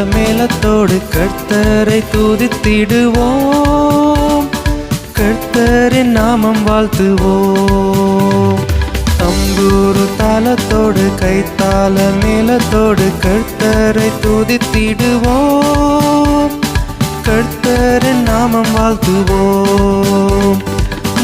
மேளத்தோடு கர்த்தரை துதித்திடுவோம். கர்த்தரின் நாமம் வாழ்த்துவோம். தம்புரு தாளத்தோடு கைத்தாள மேளத்தோடு கர்த்தரை துதித்திடுவோம். கர்த்தரின் நாமம் வாழ்த்துவோம்.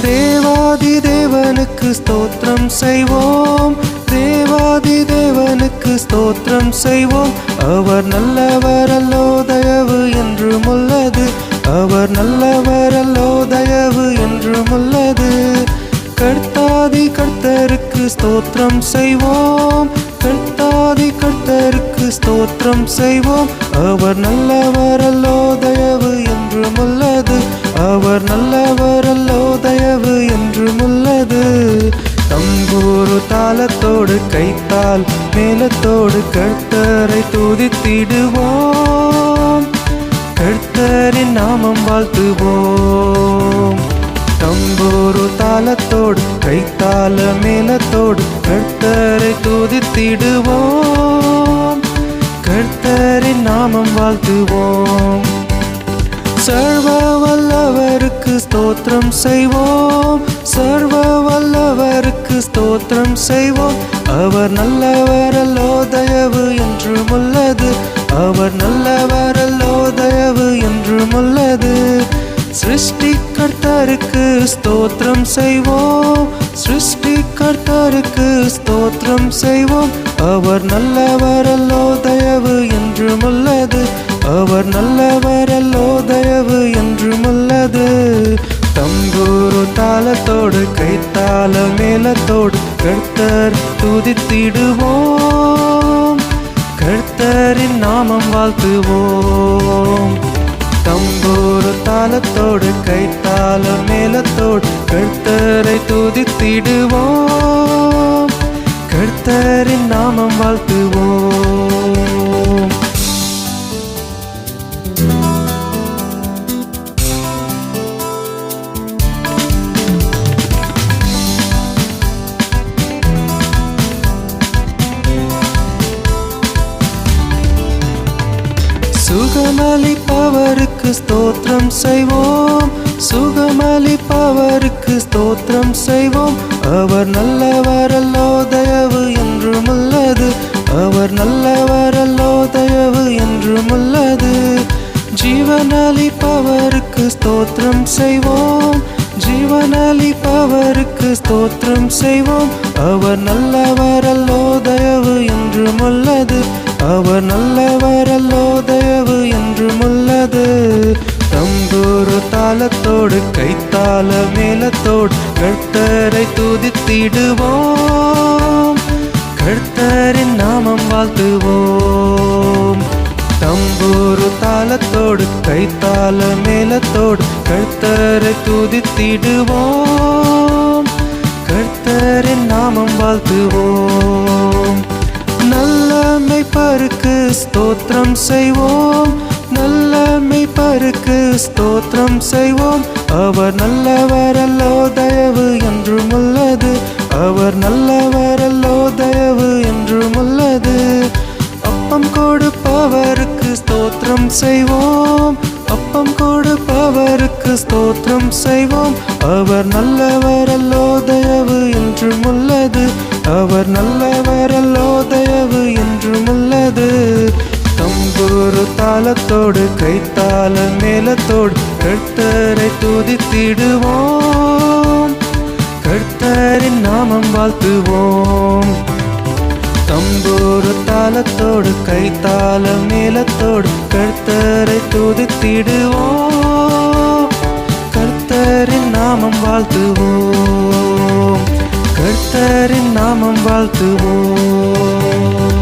தேவாதி தேவனுக்கு ஸ்தோத்திரம் செய்வோம். தேவாதி தேவனுக்கு ஸ்தோத்திரம் செய்வோம். அவர் நல்லவர் அல்லோ, தயவு என்றும் உள்ளது. அவர் நல்லவர் அல்லோ, தயவு என்றும் உள்ளது. கர்த்தாதி கர்த்தருக்கு ஸ்தோத்திரம் செய்வோம். கர்த்தாதி கர்த்தருக்கு ஸ்தோத்திரம் செய்வோம். அவர் நல்லவர் அல்லோ, தயவு என்றும் உள்ளது. அவர் நல்லவர் அல்லோ, தயவு என்றும் உள்ளது. தம்பூரு தாளத்தோடு கைத்தால் மேளத்தோடு கர்த்தரை துதித்திடுவோம். கர்த்தரின் நாமம் வாழ்த்துவோம். தம்பூரு தாளத்தோடு கைத்தாள மேளத்தோடு கர்த்தரை துதித்திடுவோம். கர்த்தரின் நாமம் வாழ்த்துவோம். சர்வ வல்லவருக்கு ஸ்தோத்திரம் செய்வோம். சர்வ வல்லவருக்கு ஸ்தோத்திரம் செய்வோம். அவர் நல்லவர் அல்லோ, தயவு என்றும் உள்ளது. அவர் நல்லவர் அல்லோ, தயவு என்றும் உள்ளது. சிருஷ்டிகர்த்தருக்கு ஸ்தோத்திரம் செய்வோம். சிருஷ்டிகர்த்தருக்கு ஸ்தோத்திரம் செய்வோம். அவர் நல்லவர் அல்லோ, தயவு என்றும் உள்ளது. அவர் நல்லவர் அல்லோ, தயவு என்றும் உள்ளது. தம்பூரு தாளத்தோடு கைத்தாள மேளத்தோடு கர்த்தர் துதித்திடுவோம். கர்த்தரின் நாமம் வாழ்த்துவோம். தம்பூரு தாளத்தோடு கைத்தாள மேளத்தோடு கர்த்தரை துதித்திடுவோம். கர்த்தரின் நாமம் வாழ்த்துவோம். சுகமளிப்பவருக்கு ஸ்தோத்திரம் செய்வோம். சுகமளிப்பவருக்கு ஸ்தோத்திரம் செய்வோம். அவர் நல்லவர் அல்லோ, தயவு என்றும் உள்ளது. அவர் நல்லவர் அல்லோ, தயவு என்றும் உள்ளது. ஜீவனளிப்பவருக்கு ஸ்தோத்திரம் செய்வோம். ஜீவனளிப்பவருக்கு ஸ்தோத்திரம் செய்வோம். அவர் நல்லவர் அல்லோ, தயவு என்றும் உள்ளது. அவர் நல்லவர் அல்லோ, தயவு என்றும் உள்ளது. தம்பூரு தாளத்தோடு கைத்தாள மேளத்தோடு கர்த்தரை துதித்திடுவோம். கர்த்தரின் நாமம் வாழ்த்துவோம். தம்பூரு தாளத்தோடு கைத்தாள மேளத்தோடு கர்த்தரை துதித்திடுவோம். கர்த்தரின் நாமம் வாழ்த்துவோம். நல்ல மெய்ப்பருக்கு ஸ்தோத்திரம் செய்வோம். நல்ல மெய்ப்பருக்கு ஸ்தோத்திரம் செய்வோம். அவர் நல்லவர் அல்லோ, தயவு என்றும் உள்ளது. அவர் நல்லவர் அல்லோ, தயவு என்றும் உள்ளது. அப்பம் கொடுப்பவருக்கு ஸ்தோத்திரம் செய்வோம். அப்பம் கொடுப்பவருக்கு ஸ்தோத்திரம் செய்வோம். அவர் நல்லவர் அல்லோ, தயவு என்றும் உள்ளது. அவர் நல்லவர் அல்லோ, தயவு என்றும் உள்ளது. தம்பூரு தாளத்தோடு கைத்தாள மேளத்தோடு கர்த்தரை துதித்திடுவோம். கர்த்தரின் நாமம் வாழ்த்துவோம். தம்பூரு தாளத்தோடு கைத்தாள மேளத்தோடு கர்த்தரை துதித்திடுவோம். கர்த்தரின் நாமம் வாழ்த்துவோம். கர்த்தரின் நாமம் வாழ்த்துவோம்.